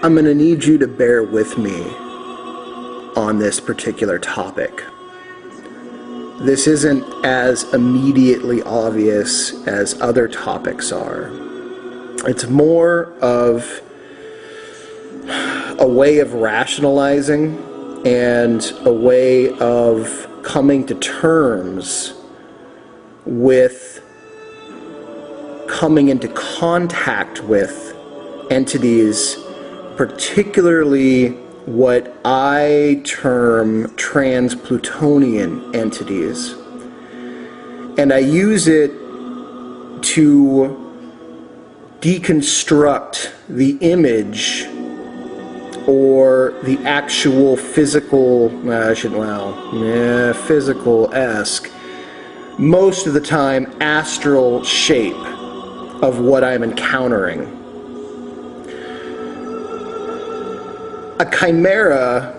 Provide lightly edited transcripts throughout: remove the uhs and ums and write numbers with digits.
I'm going to need you to bear with me on this particular topic. This isn't as immediately obvious as other topics are. It's more of a way of rationalizing and a way of coming to terms with coming into contact with entities, particularly what I term Transplutonian entities. And I use it to deconstruct the image or the actual physical, physical-esque, most of the time astral shape of what I'm encountering. A chimera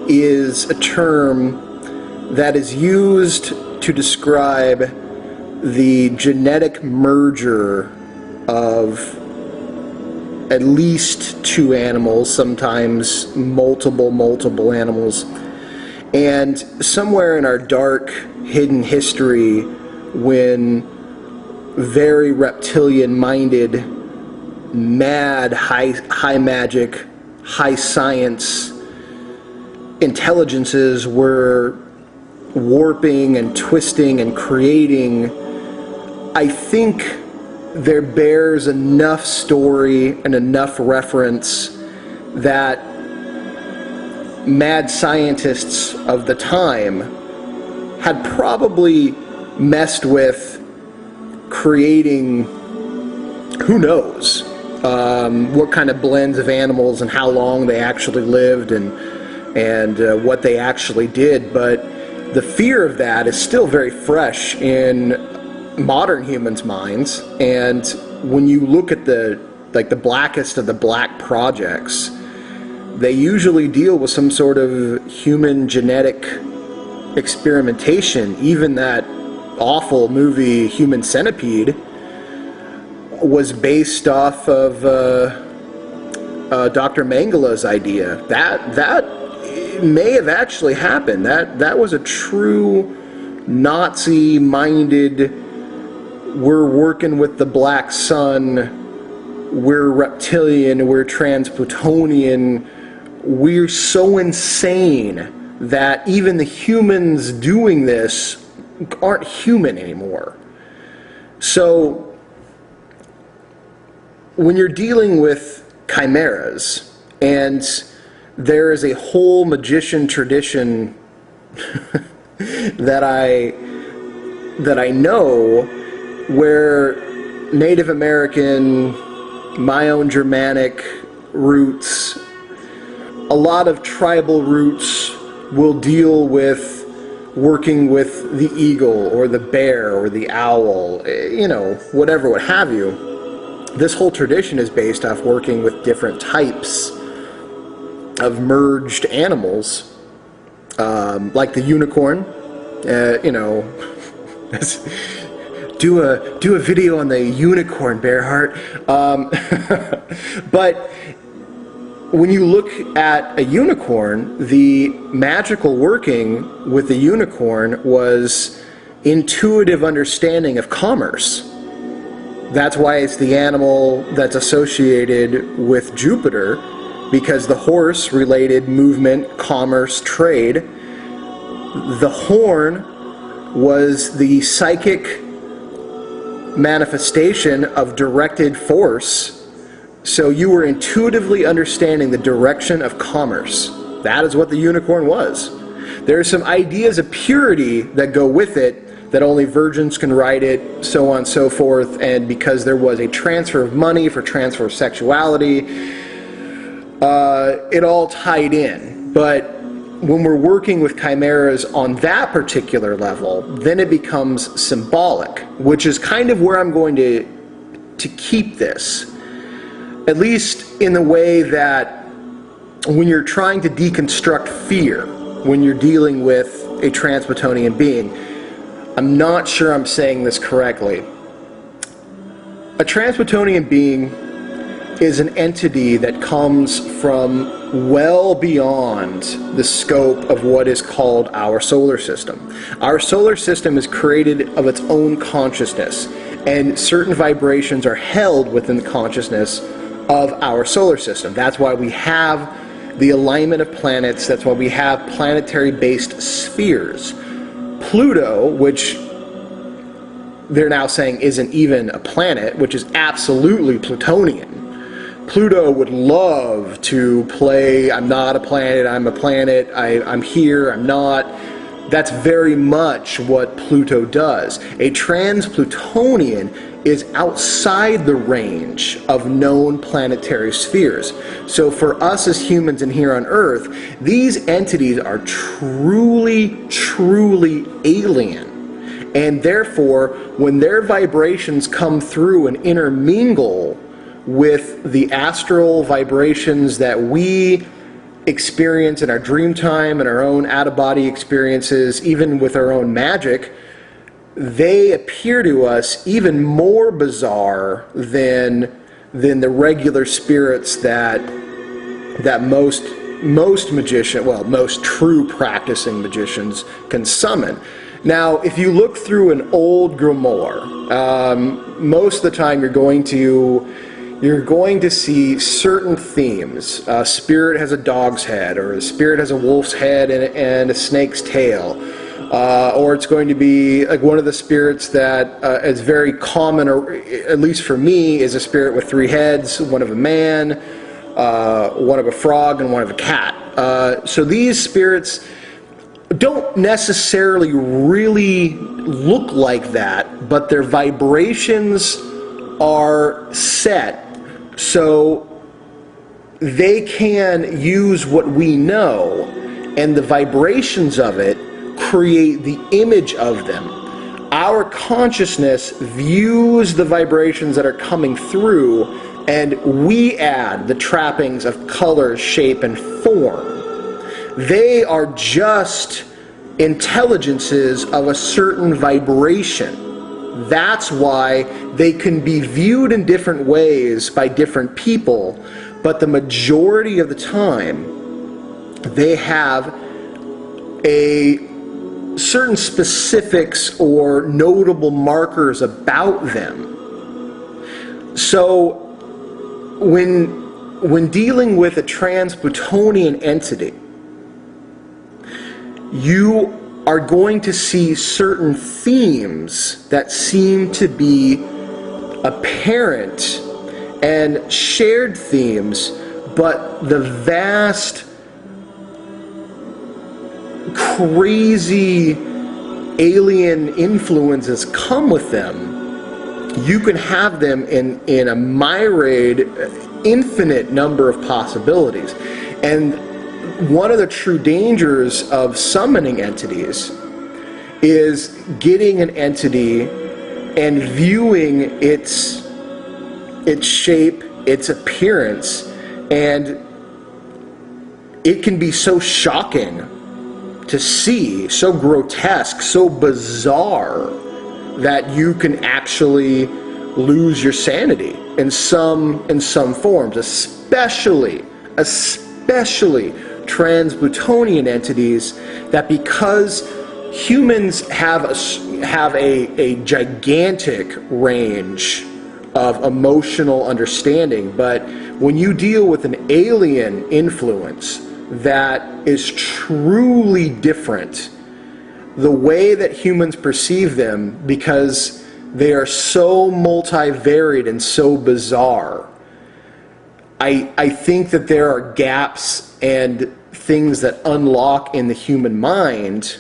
is a term that is used to describe the genetic merger of at least two animals, sometimes multiple animals. And somewhere in our dark, hidden history, when very reptilian-minded, mad, high magic, high science intelligences were warping and twisting and creating, I think there bears enough story and enough reference that mad scientists of the time had probably messed with creating, who knows, what kind of blends of animals and how long they actually lived and what they actually did. But the fear of that is still very fresh in modern humans' minds. And when you look at the blackest of the black projects, they usually deal with some sort of human genetic experimentation. Even that awful movie Human Centipede was based off of Dr. Mengele's idea. That may have actually happened. That was a true Nazi-minded, we're working with the black sun, we're reptilian, we're Transplutonian, we're so insane that even the humans doing this aren't human anymore. So when you're dealing with chimeras, and there is a whole magician tradition that I know, where Native American, my own Germanic roots, a lot of tribal roots will deal with working with the eagle or the bear or the owl, whatever, what have you. This whole tradition is based off working with different types of merged animals, like the unicorn. Do a video on the unicorn, Bearheart. But when you look at a unicorn, the magical working with the unicorn was intuitive understanding of commerce. That's why it's the animal that's associated with Jupiter, because the horse related movement, commerce, trade. The horn was the psychic manifestation of directed force, so you were intuitively understanding the direction of commerce. That is what the unicorn was. There are some ideas of purity that go with it, that only virgins can ride it, so on and so forth, and because there was a transfer of money for transfer of sexuality, it all tied in. But when we're working with chimeras on that particular level, then it becomes symbolic, which is kind of where I'm going to keep this. At least in the way that when you're trying to deconstruct fear, when you're dealing with a Transplutonian being, I'm not sure I'm saying this correctly. A Transplutonian being is an entity that comes from well beyond the scope of what is called our solar system. Our solar system is created of its own consciousness, and certain vibrations are held within the consciousness of our solar system. That's why we have the alignment of planets. That's why we have planetary-based spheres. Pluto, which they're now saying isn't even a planet, which is absolutely Plutonian. Pluto would love to play, I'm not a planet, I'm a planet, I'm here, I'm not. That's very much what Pluto does. A Transplutonian is outside the range of known planetary spheres. So for us as humans and here on Earth, these entities are truly, truly alien. And therefore, when their vibrations come through and intermingle with the astral vibrations that we experience in our dream time and our own out-of-body experiences, even with our own magic, they appear to us even more bizarre than the regular spirits that most true practicing magicians can summon. Now, if you look through an old grimoire, most of the time you're going to see certain themes. A spirit has a dog's head, or a spirit has a wolf's head and a snake's tail. Or it's going to be like one of the spirits that is very common, or at least for me, is a spirit with 3 heads, one of a man, one of a frog, and one of a cat. So these spirits don't necessarily really look like that, but their vibrations are set so they can use what we know, and the vibrations of it create the image of them. Our consciousness views the vibrations that are coming through, and we add the trappings of color, shape, and form. They are just intelligences of a certain vibration. That's why they can be viewed in different ways by different people, but the majority of the time they have a certain specifics or notable markers about them. So when dealing with a Transplutonian entity, you are going to see certain themes that seem to be apparent and shared themes, but the vast, crazy alien influences come with them. You can have them in a myriad, infinite number of possibilities. And one of the true dangers of summoning entities is getting an entity and viewing its shape, its appearance, and it can be so shocking to see, so grotesque, so bizarre, that you can actually lose your sanity in some forms, especially Transplutonian entities, that because humans have a gigantic range of emotional understanding, but when you deal with an alien influence that is truly different, the way that humans perceive them, because they are so multivariate and so bizarre, I think that there are gaps and things that unlock in the human mind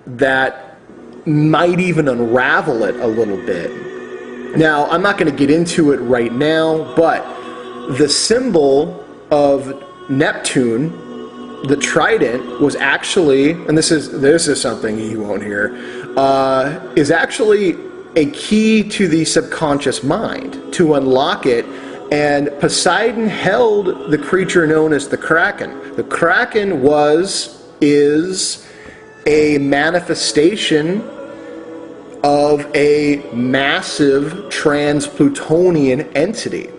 that might even unravel it a little bit. Now, I'm not going to get into it right now, but the symbol of Neptune, the trident, was actually, and this is something you won't hear, is actually a key to the subconscious mind, to unlock it. And Poseidon held the creature known as the Kraken. The Kraken is a manifestation of a massive Transplutonian entity.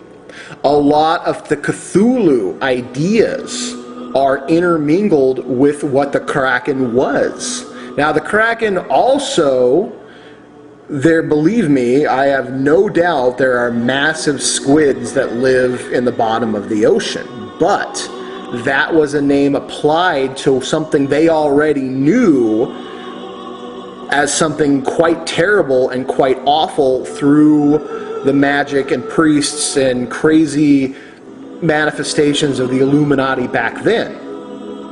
A lot of the Cthulhu ideas are intermingled with what the Kraken was. Now, the Kraken also, believe me, I have no doubt there are massive squids that live in the bottom of the ocean, but that was a name applied to something they already knew as something quite terrible and quite awful through the magic and priests and crazy manifestations of the Illuminati back then.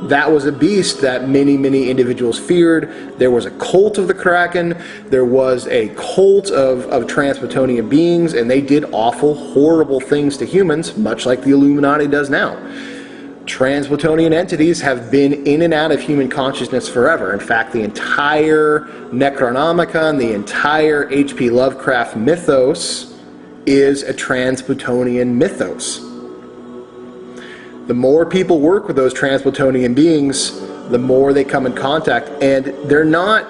That was a beast that many, many individuals feared. There was a cult of the Kraken. There was a cult of Transplutonian beings, and they did awful, horrible things to humans, much like the Illuminati does now. Transplutonian entities have been in and out of human consciousness forever. In fact, the entire Necronomicon, the entire H.P. Lovecraft mythos is a Transplutonian mythos. The more people work with those Transplutonian beings, the more they come in contact, and they're not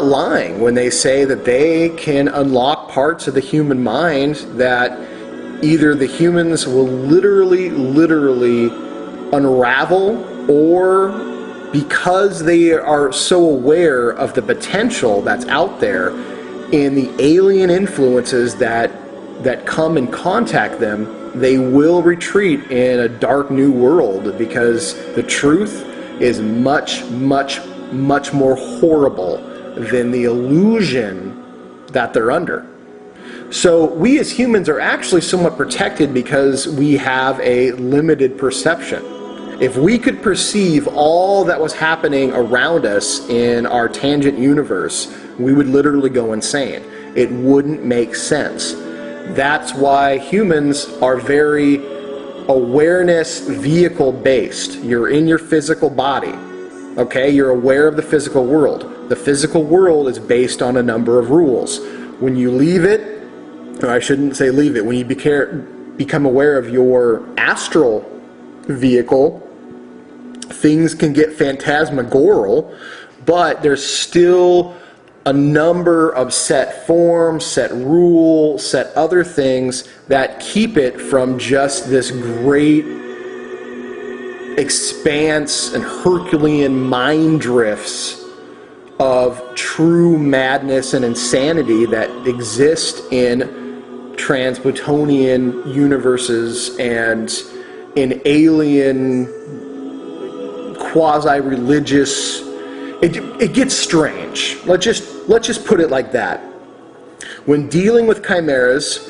lying when they say that they can unlock parts of the human mind that either the humans will literally unravel, or because they are so aware of the potential that's out there and the alien influences that come and contact them, they will retreat in a dark new world, because the truth is much, much, much more horrible than the illusion that they're under. So we as humans are actually somewhat protected because we have a limited perception. If we could perceive all that was happening around us in our tangent universe, we would literally go insane. It wouldn't make sense. That's why humans are very awareness vehicle based. You're in your physical body, okay? You're aware of the physical world. The physical world is based on a number of rules. When you leave it, or I shouldn't say leave it, when you become aware of your astral vehicle, things can get phantasmagorical, but there's still a number of set forms, set rules, set other things that keep it from just this great expanse and Herculean mind drifts of true madness and insanity that exist in Transplutonian universes and in alien quasi-religious. It gets strange. Let's just put it like that. When dealing with chimeras,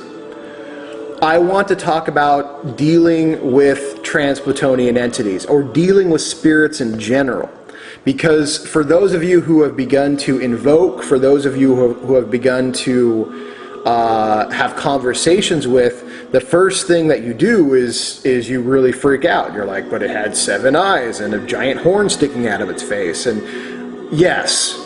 I want to talk about dealing with Transplutonian entities, or dealing with spirits in general. Because for those of you who have begun to invoke, for those of you who have begun to have conversations with, the first thing that you do is you really freak out. You're like, but it had 7 eyes and a giant horn sticking out of its face. And yes,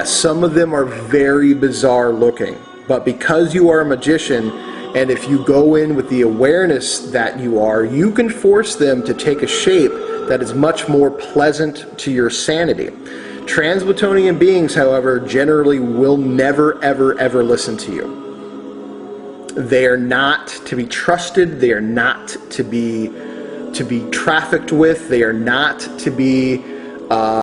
some of them are very bizarre looking. But because you are a magician, and if you go in with the awareness that you are, you can force them to take a shape that is much more pleasant to your sanity. Transplutonian beings, however, generally will never, ever, ever listen to you. They are not to be trusted. They are not to be trafficked with. They are not to be